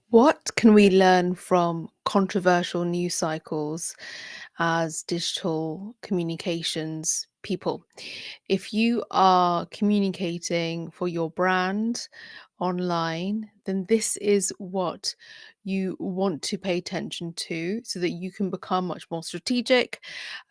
What can we learn from controversial news cycles as digital communications people? If you are communicating for your brand online, then this is what you want to pay attention to so that you can become much more strategic.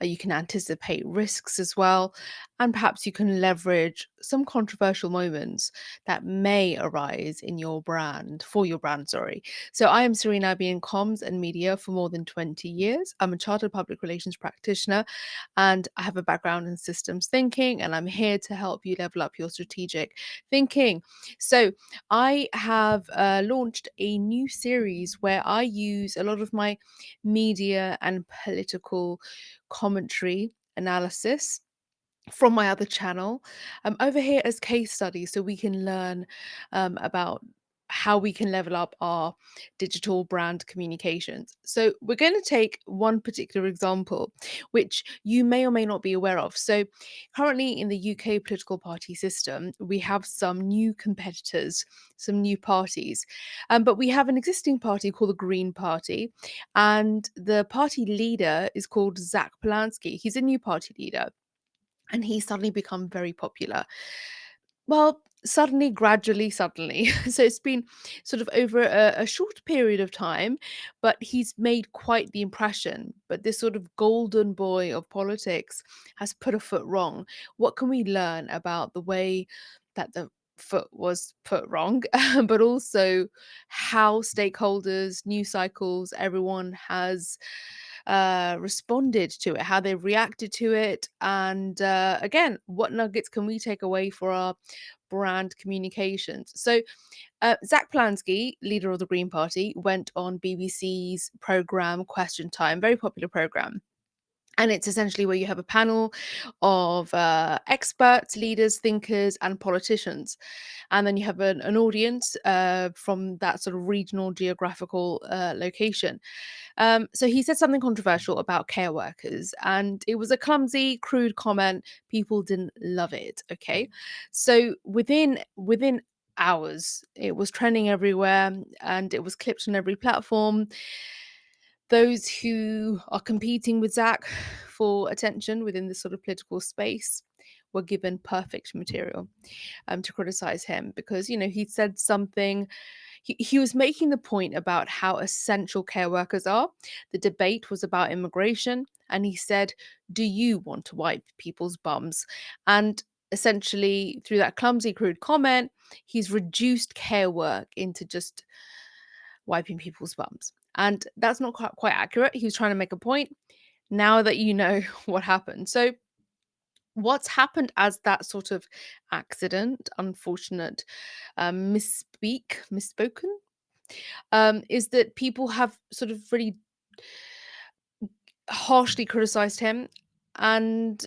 You can anticipate risks as well, and perhaps you can leverage some controversial moments that may arise in your brand, for your brand, sorry. So I am Serena. I've been in comms and media for more than 20 years. I'm a chartered public relations practitioner and I have a background in systems thinking, and I'm here to help you level up your strategic thinking. So I have launched a new series where I use a lot of my media and political commentary analysis from my other channel over here as case studies so we can learn about how we can level up our digital brand communications. So we're going to take one particular example which you may or may not be aware of. So currently in the UK political party system we have some new competitors, some new parties, but we have an existing party called the Green Party, and the party leader is called Zack Polanski. He's a new party leader and he's suddenly become very popular. Well, suddenly, gradually, suddenly. So it's been sort of over a short period of time, but he's made quite the impression. But this sort of golden boy of politics has put a foot wrong. What can we learn about the way that the foot was put wrong, but also how stakeholders, news cycles, everyone has responded to it, how they've reacted to it, and again, what nuggets can we take away for our brand communications? So, Zach Polanski, leader of the Green Party, went on BBC's program Question Time, very popular program. And it's essentially where you have a panel of experts, leaders, thinkers, and politicians. And then you have an audience from that sort of regional geographical location. So he said something controversial about care workers, and it was a clumsy, crude comment. People didn't love it. Okay, so within hours, it was trending everywhere, and it was clipped on every platform. Those who are competing with Zach for attention within this sort of political space were given perfect material to criticize him because he said something. He was making the point about how essential care workers are. The debate was about immigration, and he said, "Do you want to wipe people's bums?" And essentially, through that clumsy, crude comment, he's reduced care work into just wiping people's bums. And that's not quite accurate. He was trying to make a point. Now that you know what happened. So, what's happened as that sort of accident, unfortunate misspoken, is that people have sort of really harshly criticized him, and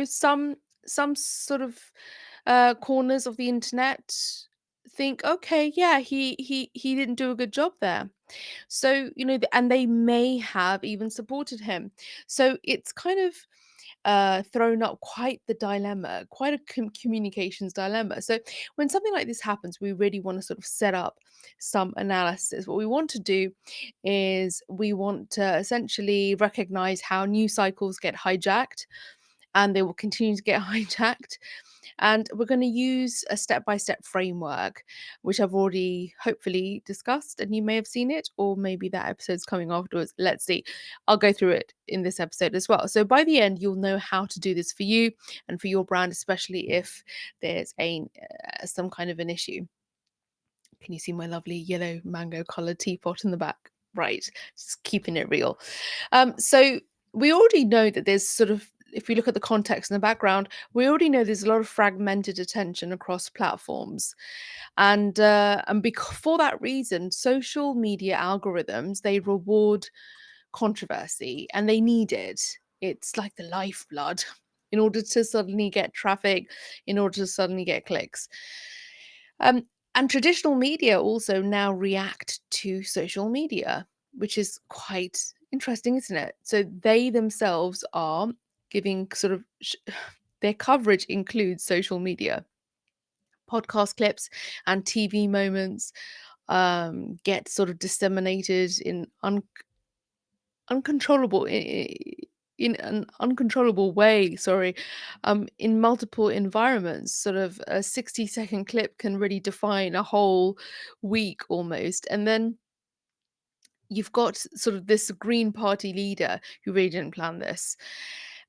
some sort of corners of the internet think, okay, yeah, he didn't do a good job there. So and they may have even supported him. So it's kind of thrown up quite the dilemma, quite a communications dilemma. So when something like this happens, we really want to sort of set up some analysis. What we want to do is we want to essentially recognize how news cycles get hijacked, and they will continue to get hijacked. And we're going to use a step by step framework, which I've already hopefully discussed, and you may have seen it, or maybe that episode's coming afterwards. Let's see. I'll go through it in this episode as well. So by the end, you'll know how to do this for you and for your brand, especially if there's some kind of an issue. Can you see my lovely yellow mango colored teapot in the back? Right, just keeping it real. So we already know that there's sort of, if we look at the context and the background, we already know there's a lot of fragmented attention across platforms, and for that reason, social media algorithms, they reward controversy, and they need it. It's like the lifeblood in order to suddenly get traffic, in order to suddenly get clicks. Um, and traditional media also now react to social media, which is quite interesting, isn't it? So they themselves are giving sort of their coverage includes social media, podcast clips, and TV moments get sort of disseminated in uncontrollable in an uncontrollable way, sorry, in multiple environments. Sort of a 60-second clip can really define a whole week almost. And then you've got sort of this Green Party leader who really didn't plan this.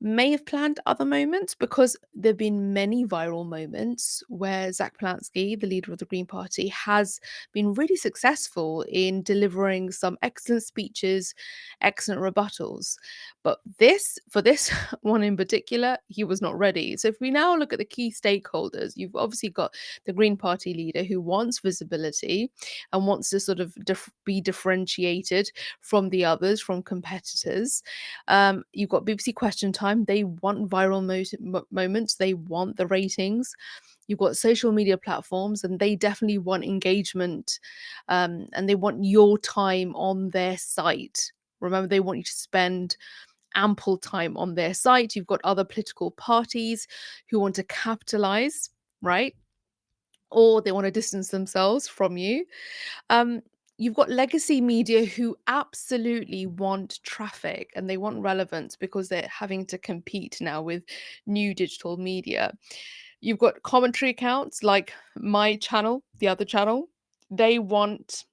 May have planned other moments because there have been many viral moments where Zack Polanski, the leader of the Green Party, has been really successful in delivering some excellent speeches, excellent rebuttals. But for this one in particular, he was not ready. So if we now look at the key stakeholders, you've obviously got the Green Party leader who wants visibility and wants to sort of be differentiated from the others, from competitors. You've got BBC Question Time. They want viral moments. They want the ratings. You've got social media platforms, and they definitely want engagement, and they want your time on their site. Remember, they want you to spend ample time on their site. You've got other political parties who want to capitalize, right? Or they want to distance themselves from you. Um, you've got legacy media who absolutely want traffic and they want relevance because they're having to compete now with new digital media. You've got commentary accounts like my channel, the other channel. They want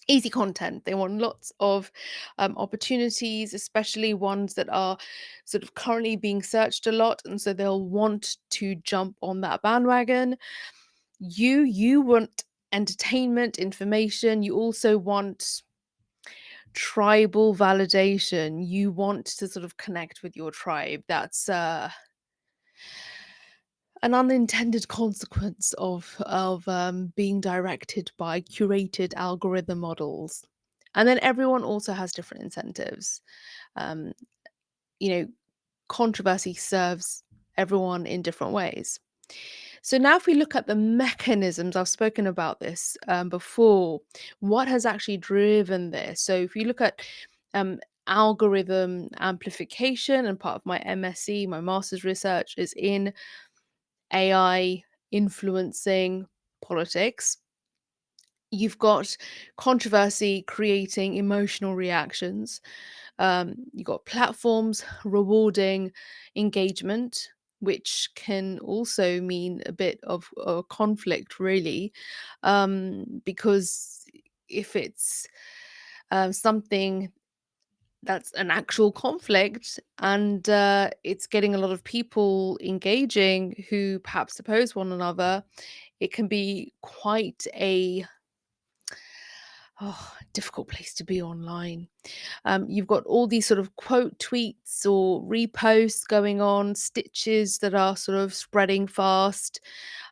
easy content. They want lots of opportunities, especially ones that are sort of currently being searched a lot. And so they'll want to jump on that bandwagon. You want entertainment, information. You also want tribal validation. You want to sort of connect with your tribe. That's an unintended consequence of being directed by curated algorithm models. And then everyone also has different incentives. Um, you know, controversy serves everyone in different ways. So now, if we look at the mechanisms, I've spoken about this before. What has actually driven this? So if you look at um, algorithm amplification, and part of my MSc, my master's research is in AI influencing politics. You've got controversy creating emotional reactions. You've got platforms rewarding engagement, which can also mean a bit of a conflict, really, because if it's something that's an actual conflict and it's getting a lot of people engaging who perhaps oppose one another, it can be quite a difficult place to be online. You've got all these sort of quote tweets or reposts going on, stitches that are sort of spreading fast.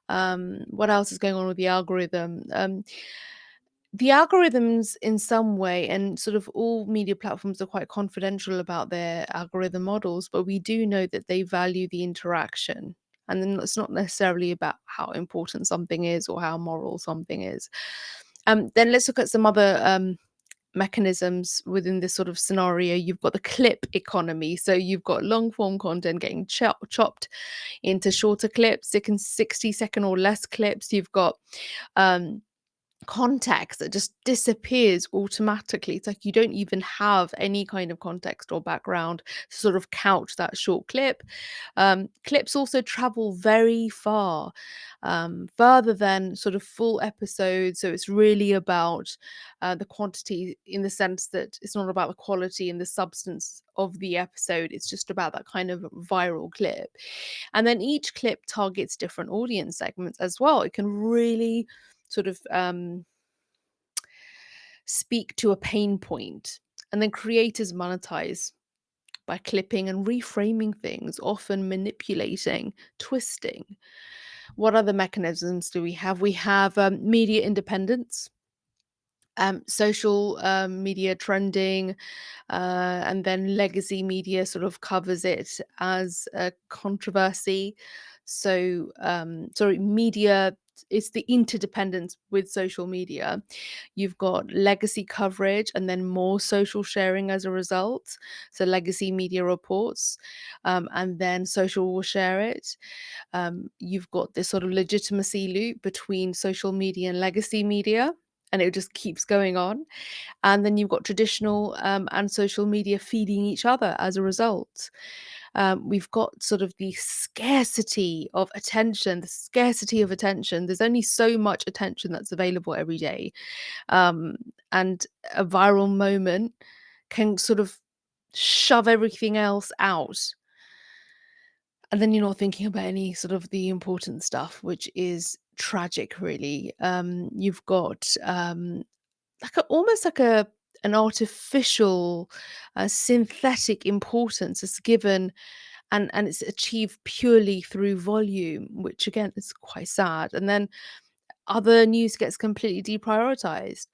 What else is going on with the algorithm? The algorithms, in some way, and sort of all media platforms are quite confidential about their algorithm models, but we do know that they value the interaction. And then it's not necessarily about how important something is or how moral something is. Then let's look at some other mechanisms within this sort of scenario. You've got the clip economy. So you've got long form content getting chopped into shorter clips, 60-second or less clips. You've got um, context that just disappears automatically. It's like you don't even have any kind of context or background to sort of couch that short clip. Clips also travel very far, further than sort of full episodes. So it's really about the quantity, in the sense that it's not about the quality and the substance of the episode. It's just about that kind of viral clip. And then each clip targets different audience segments as well. It can really sort of speak to a pain point. And then creators monetize by clipping and reframing things, often manipulating, twisting. What other mechanisms do we have? We have media independence, social media trending, and then legacy media sort of covers it as a controversy. So, sorry, media. It's the interdependence with social media. You've got legacy coverage and then more social sharing as a result. So, legacy media reports, and then social will share it. You've got this sort of legitimacy loop between social media and legacy media. and it just keeps going on. And then you've got traditional and social media feeding each other as a result. We've got sort of the scarcity of attention, the scarcity of attention. There's only so much attention that's available every day. Um, and a viral moment can sort of shove everything else out. And then you're not thinking about any sort of the important stuff, which is tragic, really. You've got like almost like a an artificial, synthetic importance is given, and it's achieved purely through volume, which again is quite sad. And then other news gets completely deprioritized.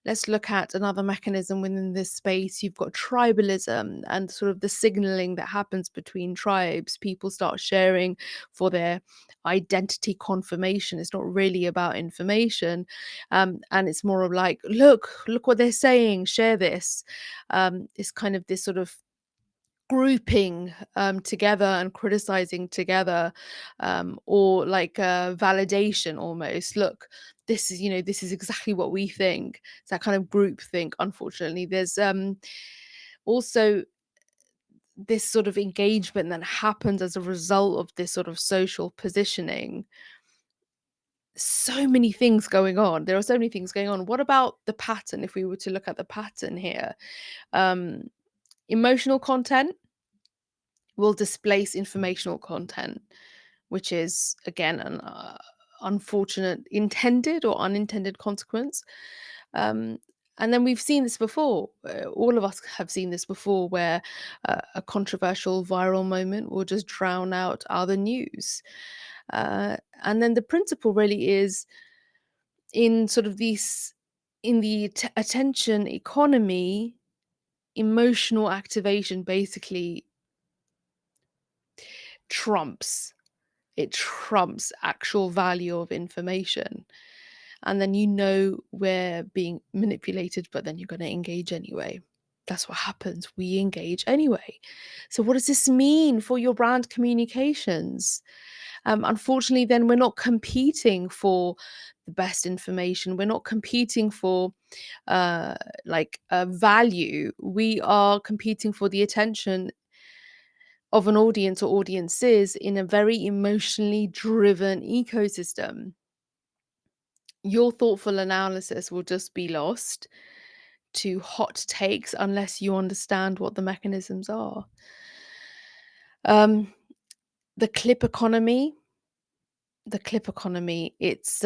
Let's look at another mechanism within this space. You've got tribalism and sort of the signaling that happens between tribes. People start sharing for their identity confirmation. It's not really about information. And it's more of like, look what they're saying, share this. It's kind of this sort of grouping together and criticizing together, or like validation almost. Look, this is, this is exactly what we think. It's that kind of group think. Unfortunately, there's also this sort of engagement that happens as a result of this sort of social positioning. So many things going on. There are so many things going on. What about the pattern? If we were to look at the pattern here, um, emotional content will displace informational content, which is again an unfortunate intended or unintended consequence. Um, and then we've seen this before. All of us have seen this before, where a controversial viral moment will just drown out other news. And then the principle really is in sort of these in the attention economy, emotional activation basically trumps it trumps actual value of information. And then we're being manipulated, but then you're going to engage anyway. That's what happens. We engage anyway. So, what does this mean for your brand communications? Unfortunately, then we're not competing for the best information. We're not competing for value. We are competing for the attention of an audience or audiences in a very emotionally driven ecosystem. Your thoughtful analysis will just be lost to hot takes unless you understand what the mechanisms are. Um, the clip economy, it's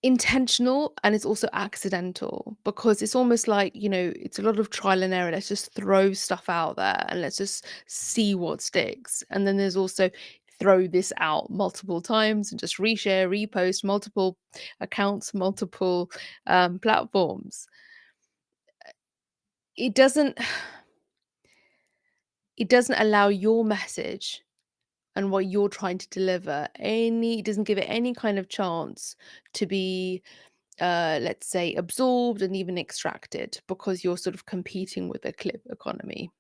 intentional and it's also accidental, because it's almost like, it's a lot of trial and error. Let's just throw stuff out there and let's just see what sticks. And then there's also throw this out multiple times and just reshare, repost, multiple accounts, multiple platforms. It doesn't it doesn't allow your message and what you're trying to deliver it doesn't give it any kind of chance to be, let's say, absorbed and even extracted, because you're sort of competing with a clip economy.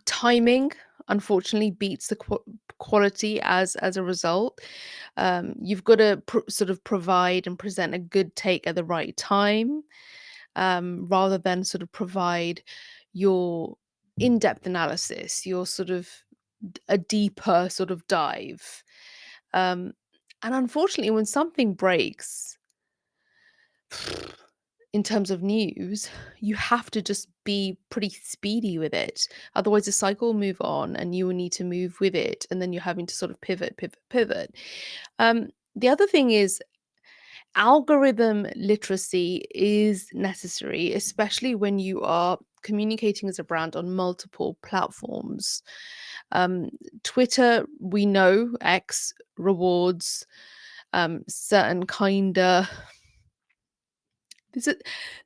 Timing, unfortunately, beats the quality as a result. You've got to sort of provide and present a good take at the right time, rather than sort of provide your in-depth analysis, your sort of a deeper sort of dive. Um, and unfortunately, when something breaks, in terms of news, you have to just be pretty speedy with it. Otherwise, the cycle will move on and you will need to move with it. And then you're having to sort of pivot, pivot, pivot. The other thing is algorithm literacy is necessary, especially when you are communicating as a brand on multiple platforms. Um, Twitter, we know, X rewards certain kind of there's a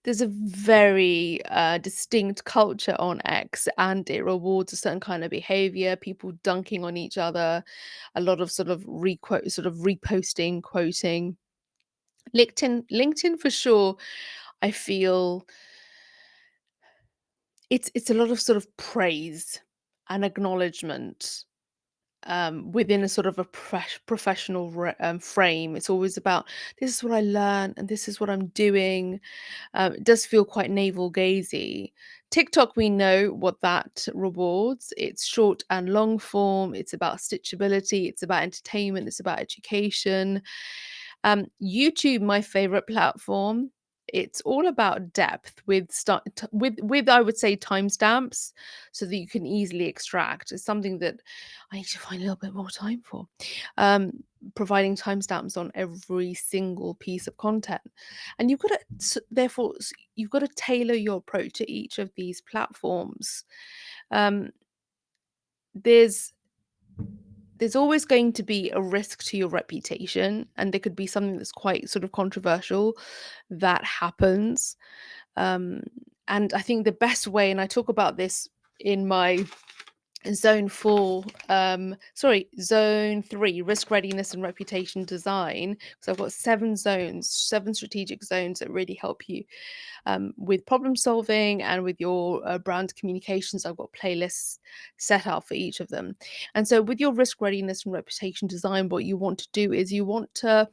there's a very distinct culture on X, and it rewards a certain kind of behavior, people dunking on each other, a lot of sort of requote, sort of reposting, quoting. LinkedIn for sure, I feel it's a lot of sort of praise and acknowledgement. within a sort of a professional frame. It's always about, this is what I learned and this is what I'm doing. It does feel quite navel gazy. TikTok, we know what that rewards. It's short and long form. It's about stitchability. It's about entertainment. It's about education. YouTube, my favorite platform. It's all about depth with with I would say timestamps, so that you can easily extract. It's something that I need to find a little bit more time for. Um, Providing timestamps on every single piece of content, and you've got to therefore you've got to tailor your approach to each of these platforms. Um, there's there's always going to be a risk to your reputation, and there could be something that's quite sort of controversial that happens. Um, and I think the best way, and I talk about this in my zone 4, zone 3, risk readiness and reputation design. So I've got 7 zones, 7 strategic zones that really help you with problem solving and with your brand communications. I've got playlists set out for each of them. And so with your risk readiness and reputation design, what you want to do is you want to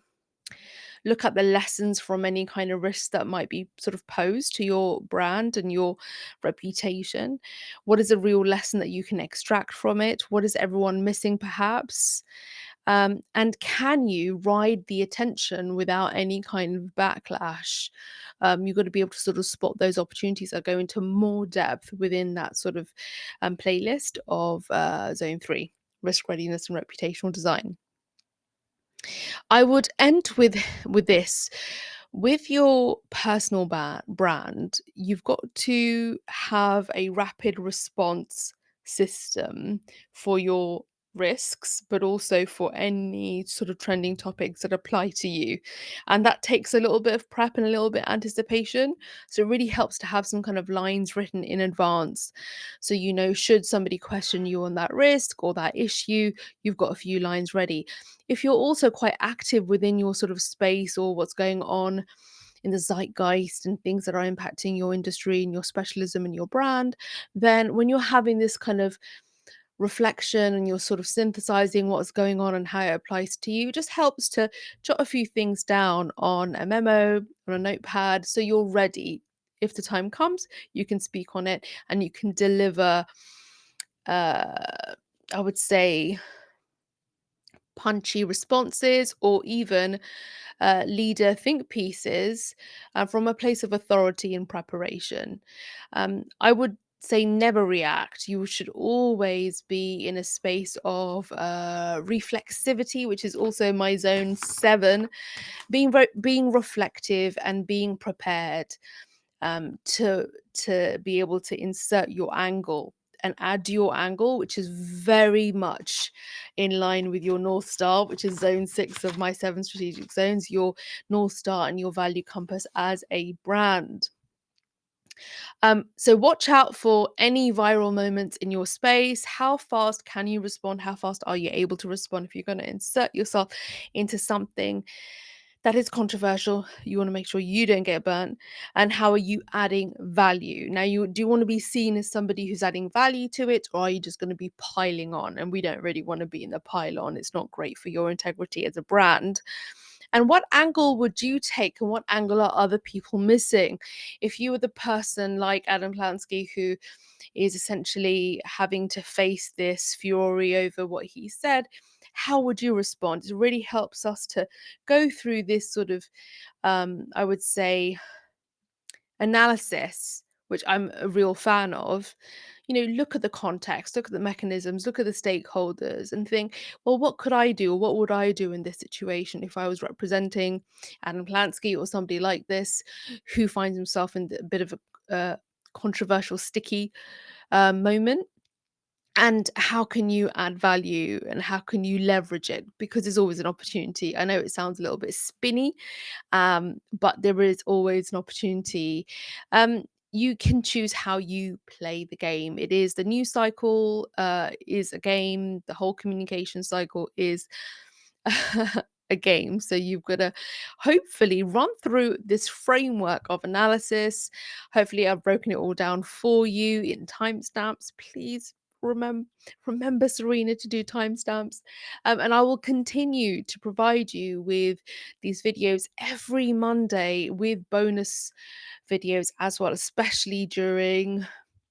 look at the lessons from any kind of risks that might be sort of posed to your brand and your reputation. What is a real lesson that you can extract from it? What is everyone missing, perhaps? And can you ride the attention without any kind of backlash? You've got to be able to sort of spot those opportunities that go into more depth within that sort of playlist of zone 3, risk readiness and reputational design. I would end with this. With your personal brand, you've got to have a rapid response system for your risks, but also for any sort of trending topics that apply to you. And that takes a little bit of prep and a little bit anticipation. So it really helps to have some kind of lines written in advance. So, should somebody question you on that risk or that issue, you've got a few lines ready. If you're also quite active within your sort of space or what's going on in the zeitgeist and things that are impacting your industry and your specialism and your brand, then when you're having this kind of reflection and you're sort of synthesizing what's going on and how it applies to you, it just helps to jot a few things down on a memo, on a notepad, so you're ready. If the time comes, you can speak on it and you can deliver, I would say, punchy responses, or even leader think pieces from a place of authority and preparation. I would say never react. You should always be in a space of reflexivity, which is also my zone 7, being reflective and being prepared to be able to insert your angle and add your angle, which is very much in line with your North Star, which is zone 6 of my 7 strategic zones, your North Star and your value compass as a brand. So watch out for any viral moments in your space. How fast can you respond? How fast are you able to respond if you're going to insert yourself into something that is controversial? You want to make sure you don't get burnt. And how are you adding value? Now, you do want to be seen as somebody who's adding value to it, or are you just going to be piling on? And we don't really want to be in the pile on. It's not great for your integrity as a brand. And what angle would you take, and what angle are other people missing? If you were the person like Adam Polanski who is essentially having to face this fury over what he said, how would you respond? It really helps us to go through this sort of, I would say, analysis, which I'm a real fan of. Look at the context, look at the mechanisms, look at the stakeholders, and think, well, what could I do, or what would I do in this situation if I was representing Adam Plansky or somebody like this who finds himself in a bit of a controversial, sticky moment? And how can you add value and how can you leverage it? Because there's always an opportunity. I know it sounds a little bit spinny, but there is always an opportunity. You can choose how you play the game. It is the news cycle is a game. The whole communication cycle is a game. So you've got to hopefully run through this framework of analysis. Hopefully, I've broken it all down for you in timestamps. Please remember, Serena, to do timestamps. And I will continue to provide you with these videos every Monday with bonus videos as well, especially during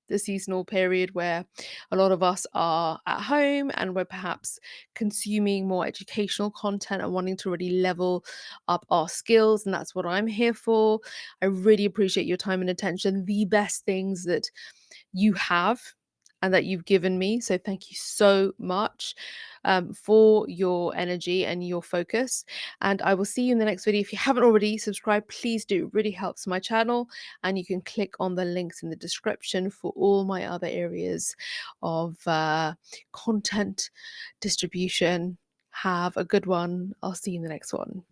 the seasonal period where a lot of us are at home and we're perhaps consuming more educational content and wanting to really level up our skills. And that's what I'm here for. I really appreciate your time and attention. The best things that you have and that you've given me. So thank you so much for your energy and your focus. And I will see you in the next video. If you haven't already subscribed, please do. It really helps my channel. And you can click on the links in the description for all my other areas of content distribution. Have a good one. I'll see you in the next one.